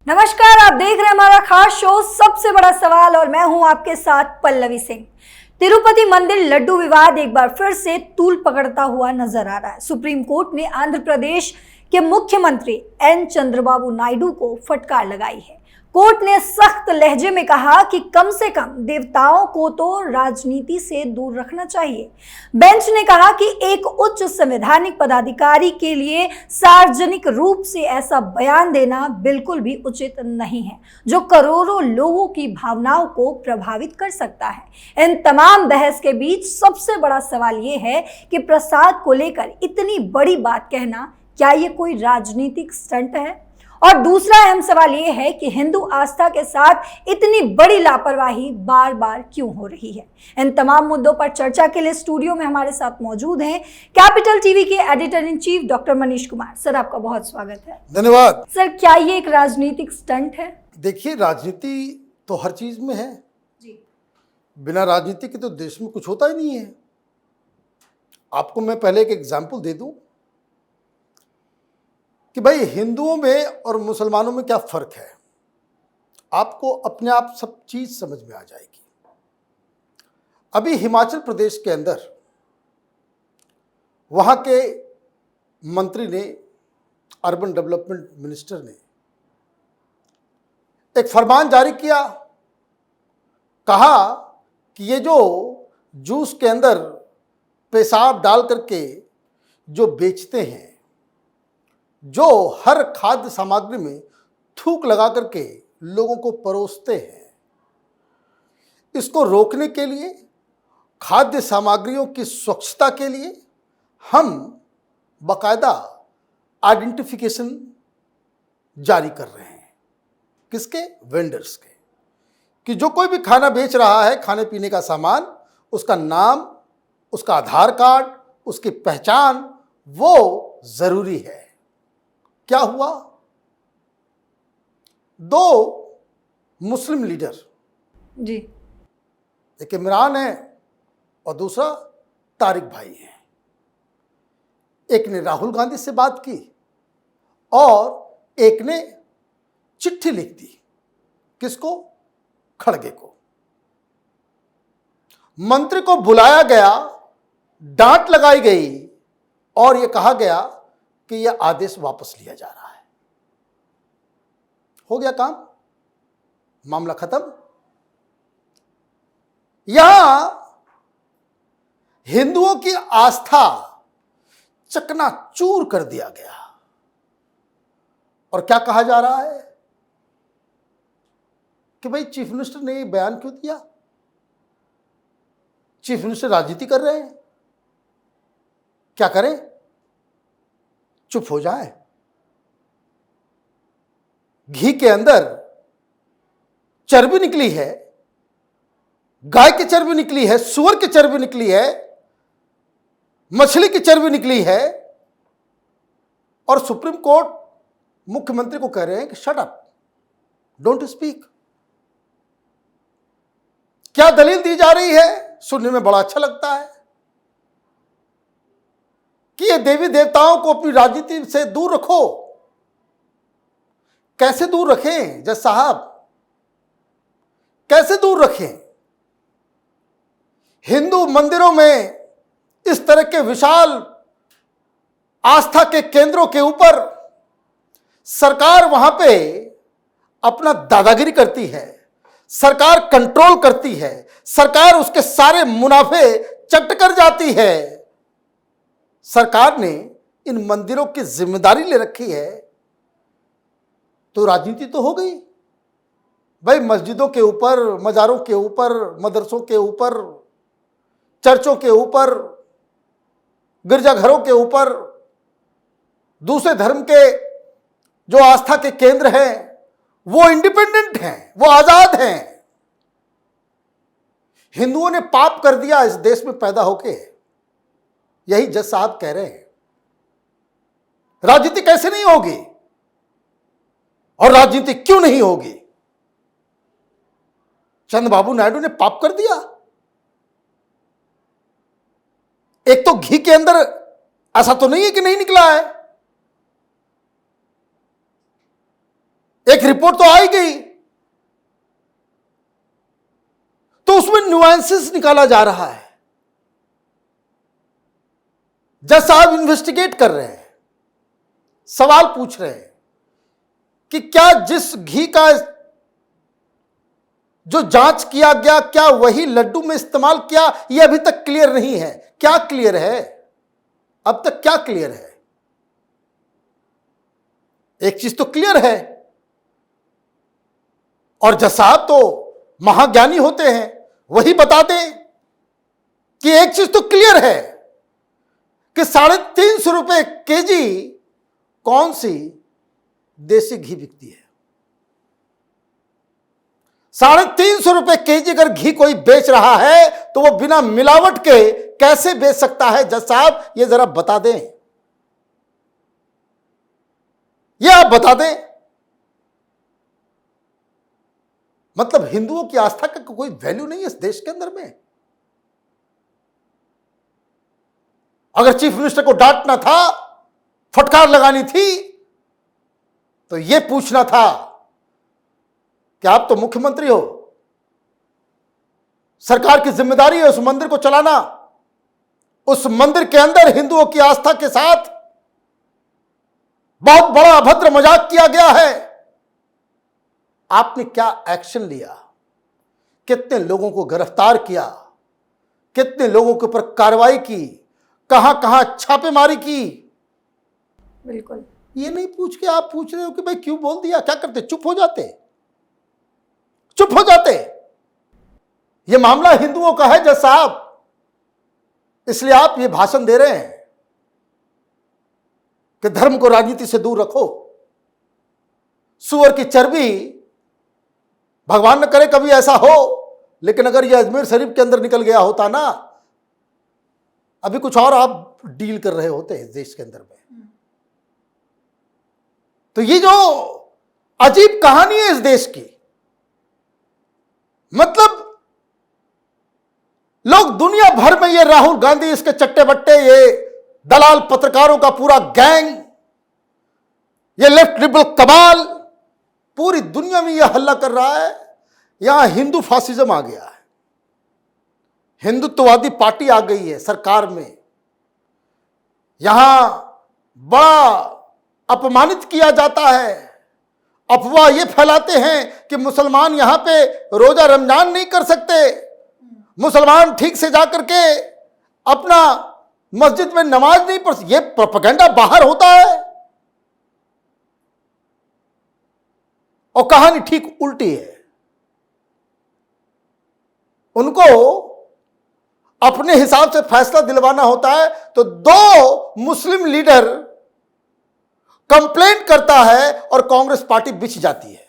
नमस्कार, आप देख रहे हैं हमारा खास शो सबसे बड़ा सवाल और मैं हूं आपके साथ पल्लवी सिंह। तिरुपति मंदिर लड्डू विवाद एक बार फिर से तूल पकड़ता हुआ नजर आ रहा है। सुप्रीम कोर्ट ने आंध्र प्रदेश के मुख्यमंत्री एन चंद्रबाबू नायडू को फटकार लगाई है। कोर्ट ने सख्त लहजे में कहा कि कम से कम देवताओं को तो राजनीति से दूर रखना चाहिए। बेंच ने कहा कि एक उच्च संवैधानिक पदाधिकारी के लिए सार्वजनिक रूप से ऐसा बयान देना बिल्कुल भी उचित नहीं है, जो करोड़ों लोगों की भावनाओं को प्रभावित कर सकता है। इन तमाम बहस के बीच सबसे बड़ा सवाल यह है कि प्रसाद को लेकर इतनी बड़ी बात कहना, क्या ये कोई राजनीतिक स्टंट है? और दूसरा अहम सवाल यह है कि हिंदू आस्था के साथ इतनी बड़ी लापरवाही बार बार क्यों हो रही है। इन तमाम मुद्दों पर चर्चा के लिए स्टूडियो में हमारे साथ मौजूद हैं कैपिटल टीवी के editor in chief doctor Manish Kumar. Sir, आपका बहुत स्वागत है। धन्यवाद। सर, क्या ये एक राजनीतिक स्टंट है? देखिए, राजनीति तो हर चीज में है जी। बिना राजनीति के तो देश में कुछ होता ही नहीं है। आपको मैं पहले एक एग्जाम्पल दे दूं कि भाई हिंदुओं में और मुसलमानों में क्या फर्क है। आपको अपने आप सब चीज समझ में आ जाएगी। अभी हिमाचल प्रदेश के अंदर वहां के मंत्री ने, अर्बन डेवलपमेंट मिनिस्टर ने एक फरमान जारी किया। कहा कि ये जो जूस के अंदर पेशाब डाल करके जो बेचते हैं, जो हर खाद्य सामग्री में थूक लगा करके लोगों को परोसते हैं, इसको रोकने के लिए, खाद्य सामग्रियों की स्वच्छता के लिए हम बाकायदा आइडेंटिफिकेशन जारी कर रहे हैं। किसके? वेंडर्स के। कि जो कोई भी खाना बेच रहा है, खाने पीने का सामान, उसका नाम, उसका आधार कार्ड, उसकी पहचान वो जरूरी है। क्या हुआ? दो मुस्लिम लीडर, जी, एक इमरान है और दूसरा तारिक भाई है, एक ने राहुल गांधी से बात की और एक ने चिट्ठी लिख दी। किसको? खड़गे को। मंत्री को बुलाया गया, डांट लगाई गई और यह कहा गया कि यह आदेश वापस लिया जा रहा है। हो गया काम, मामला खत्म। यहां हिंदुओं की आस्था चकनाचूर कर दिया गया। और क्या कहा जा रहा है कि भाई चीफ मिनिस्टर ने यह बयान क्यों दिया? चीफ मिनिस्टर राजनीति कर रहे हैं। क्या करें? चुप हो जाए। घी के अंदर चर्बी निकली है, गाय की चर्बी निकली है, सुअर की चर्बी निकली है, मछली की चर्बी निकली है, और सुप्रीम कोर्ट मुख्यमंत्री को कह रहे हैं कि शट अप, डोंट स्पीक। क्या दलील दी जा रही है? सुनने में बड़ा अच्छा लगता है कि ये देवी देवताओं को अपनी राजनीति से दूर रखो। कैसे दूर रखें जज साहब? कैसे दूर रखें? हिंदू मंदिरों में इस तरह के विशाल आस्था के केंद्रों के ऊपर सरकार वहां पे अपना दादागिरी करती है, सरकार कंट्रोल करती है, सरकार उसके सारे मुनाफे चट कर जाती है। सरकार ने इन मंदिरों की जिम्मेदारी ले रखी है, तो राजनीति तो हो गई। भाई मस्जिदों के ऊपर, मजारों के ऊपर, मदरसों के ऊपर, चर्चों के ऊपर, गिरजाघरों के ऊपर, दूसरे धर्म के जो आस्था के केंद्र हैं वो इंडिपेंडेंट हैं, वो आजाद हैं। हिंदुओं ने पाप कर दिया इस देश में पैदा होके, यही जज साहब कह रहे हैं। राजनीति कैसे नहीं होगी और राजनीति क्यों नहीं होगी? चंद्रबाबू नायडू ने पाप कर दिया। एक तो घी के अंदर ऐसा तो नहीं है कि नहीं निकला है, एक रिपोर्ट तो आई गई, तो उसमें न्यूएंसेस निकाला जा रहा है। जज साहब इन्वेस्टिगेट कर रहे हैं, सवाल पूछ रहे हैं कि क्या जिस घी का जो जांच किया गया, क्या वही लड्डू में इस्तेमाल किया, यह अभी तक क्लियर नहीं है। क्या क्लियर है? अब तक क्या क्लियर है? एक चीज तो क्लियर है, और जज साहब तो महाज्ञानी होते हैं, वही बता दें कि एक चीज तो क्लियर है कि 350 रुपए केजी कौन सी देसी घी बिकती है। 350 रुपए केजी अगर घी कोई बेच रहा है तो वो बिना मिलावट के कैसे बेच सकता है? जज साहब ये जरा बता दें, ये आप बता दें। मतलब हिंदुओं की आस्था का कोई वैल्यू नहीं है इस देश के अंदर में। अगर चीफ मिनिस्टर को डांटना था, फटकार लगानी थी, तो यह पूछना था कि आप तो मुख्यमंत्री हो, सरकार की जिम्मेदारी है उस मंदिर को चलाना। उस मंदिर के अंदर हिंदुओं की आस्था के साथ बहुत बड़ा अभद्र मजाक किया गया है। आपने क्या एक्शन लिया? कितने लोगों को गिरफ्तार किया? कितने लोगों के ऊपर कार्रवाई की? कहां कहां छापेमारी की? बिल्कुल। ये नहीं पूछ के आप पूछ रहे हो कि भाई क्यों बोल दिया? क्या करते? चुप हो जाते, चुप हो जाते। ये मामला हिंदुओं का है जज साहब, इसलिए आप ये भाषण दे रहे हैं कि धर्म को राजनीति से दूर रखो। सुअर की चर्बी, भगवान न करे कभी ऐसा हो, लेकिन अगर यह अजमेर शरीफ के अंदर निकल गया होता ना, अभी कुछ और आप डील कर रहे होते इस देश के अंदर में। तो ये जो अजीब कहानी है इस देश की, मतलब लोग दुनिया भर में ये राहुल गांधी, इसके चट्टे बट्टे, ये दलाल पत्रकारों का पूरा गैंग, ये लेफ्ट लिबरल कमाल पूरी दुनिया में यह हल्ला कर रहा है। यहां हिंदू फासिज्म आ गया है, हिंदुत्ववादी पार्टी आ गई है सरकार में। यहां बड़ा अपमानित किया जाता है। अफवाह ये फैलाते हैं कि मुसलमान यहां पे रोजा रमजान नहीं कर सकते, मुसलमान ठीक से जाकर के अपना मस्जिद में नमाज नहीं पढ़। ये प्रोपेगेंडा बाहर होता है और कहानी ठीक उल्टी है। उनको अपने हिसाब से फैसला दिलवाना होता है तो दो मुस्लिम लीडर कंप्लेंट करता है और कांग्रेस पार्टी बिछ जाती है,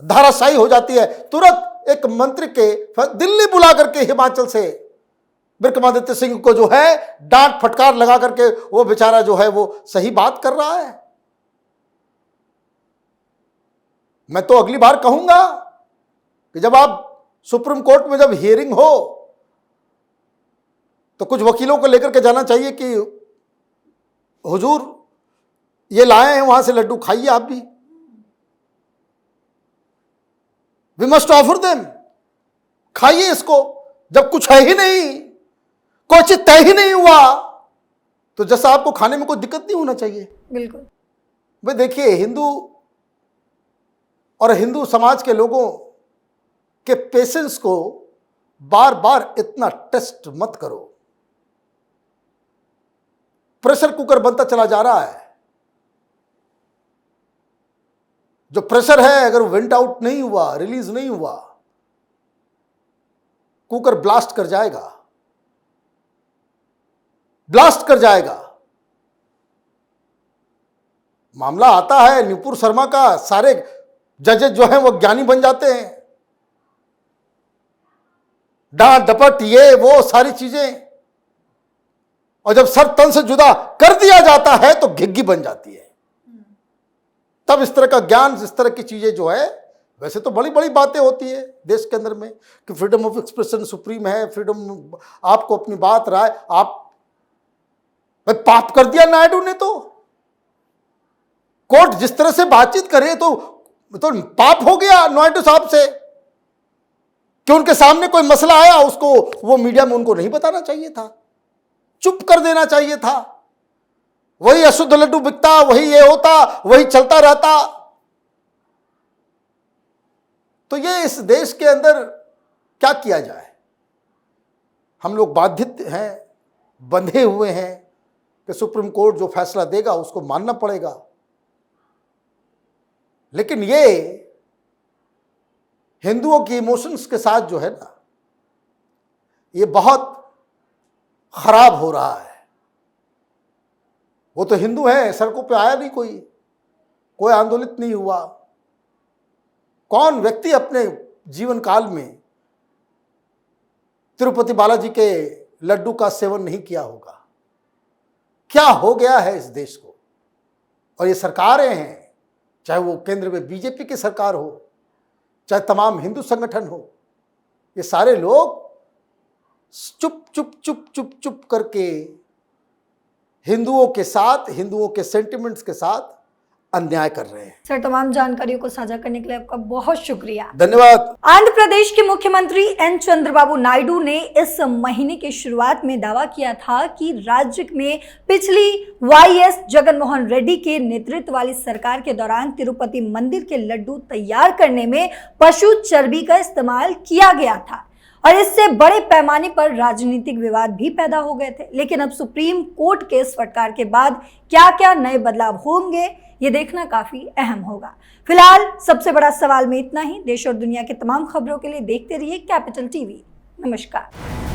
धाराशायी हो जाती है। तुरंत एक मंत्री के दिल्ली बुला करके हिमाचल से विक्रमादित्य सिंह को जो है डांट फटकार लगा करके वो बेचारा जो है वो सही बात कर रहा है। मैं तो अगली बार कहूंगा कि जब आप सुप्रीम कोर्ट में जब हियरिंग हो तो कुछ वकीलों को लेकर के जाना चाहिए कि हुजूर ये लाए हैं वहां से लड्डू, खाइए आप भी। वी मस्ट ऑफर देम, खाइए इसको। जब कुछ है ही नहीं, कोई चीज तय ही नहीं हुआ, तो जैसा आपको खाने में कोई दिक्कत नहीं होना चाहिए। बिल्कुल। भाई देखिए, हिंदू और हिंदू समाज के लोगों के पेशेंस को बार बार इतना टेस्ट मत करो। प्रेशर कुकर बनता चला जा रहा है। जो प्रेशर है अगर वेंट आउट नहीं हुआ, रिलीज नहीं हुआ, कुकर ब्लास्ट कर जाएगा, ब्लास्ट कर जाएगा। मामला आता है नुपुर शर्मा का, सारे जजेस जो हैं वो ज्ञानी बन जाते हैं, डांट डपट ये वो सारी चीजें, और जब सर तन से जुदा कर दिया जाता है तो घिग्गी बन जाती है। तब इस तरह का ज्ञान, इस तरह की चीजें जो है, वैसे तो बड़ी बड़ी बातें होती है देश के अंदर में कि फ्रीडम ऑफ एक्सप्रेशन सुप्रीम है, फ्रीडम, आपको अपनी बात राय, आप पाप कर दिया नायडू ने। तो कोर्ट जिस तरह से बातचीत करे तो तो पाप हो गया नायडू साहब से कि उनके सामने कोई मसला आया, उसको वो मीडिया में उनको नहीं बताना चाहिए था, चुप कर देना चाहिए था। वही अशुद्ध लड्डू बिकता, वही ये होता, वही चलता रहता। तो ये इस देश के अंदर क्या किया जाए? हम लोग बाधित हैं, बंधे हुए हैं कि सुप्रीम कोर्ट जो फैसला देगा उसको मानना पड़ेगा। लेकिन ये हिंदुओं की इमोशंस के साथ जो है ना, ये बहुत खराब हो रहा है। वो तो हिंदू है, सड़कों पे आया नहीं, कोई आंदोलित नहीं हुआ। कौन व्यक्ति अपने जीवन काल में तिरुपति बालाजी के लड्डू का सेवन नहीं किया होगा? क्या हो गया है इस देश को? और ये सरकारें हैं, चाहे वो केंद्र में बीजेपी की सरकार हो, चाहे तमाम हिंदू संगठन हो, ये सारे लोग चुप चुप चुप चुप चुप करके हिंदुओं के साथ, हिंदुओं के सेंटिमेंट्स के साथ अन्याय कर रहे हैं। सर, तमाम जानकारियों को साझा करने के लिए आपका बहुत शुक्रिया। धन्यवाद। आंध्र प्रदेश के मुख्यमंत्री एन चंद्रबाबू नायडू ने इस महीने की शुरुआत में दावा किया था कि राज्य में पिछली वाईएस जगनमोहन रेड्डी के नेतृत्व वाली सरकार के दौरान तिरुपति मंदिर के लड्डू तैयार करने में पशु चर्बी का इस्तेमाल किया गया था और इससे बड़े पैमाने पर राजनीतिक विवाद भी पैदा हो गए थे। लेकिन अब सुप्रीम कोर्ट के इस फटकार के बाद क्या क्या नए बदलाव होंगे, ये देखना काफी अहम होगा। फिलहाल सबसे बड़ा सवाल में इतना ही। देश और दुनिया के तमाम खबरों के लिए देखते रहिए कैपिटल टीवी। नमस्कार।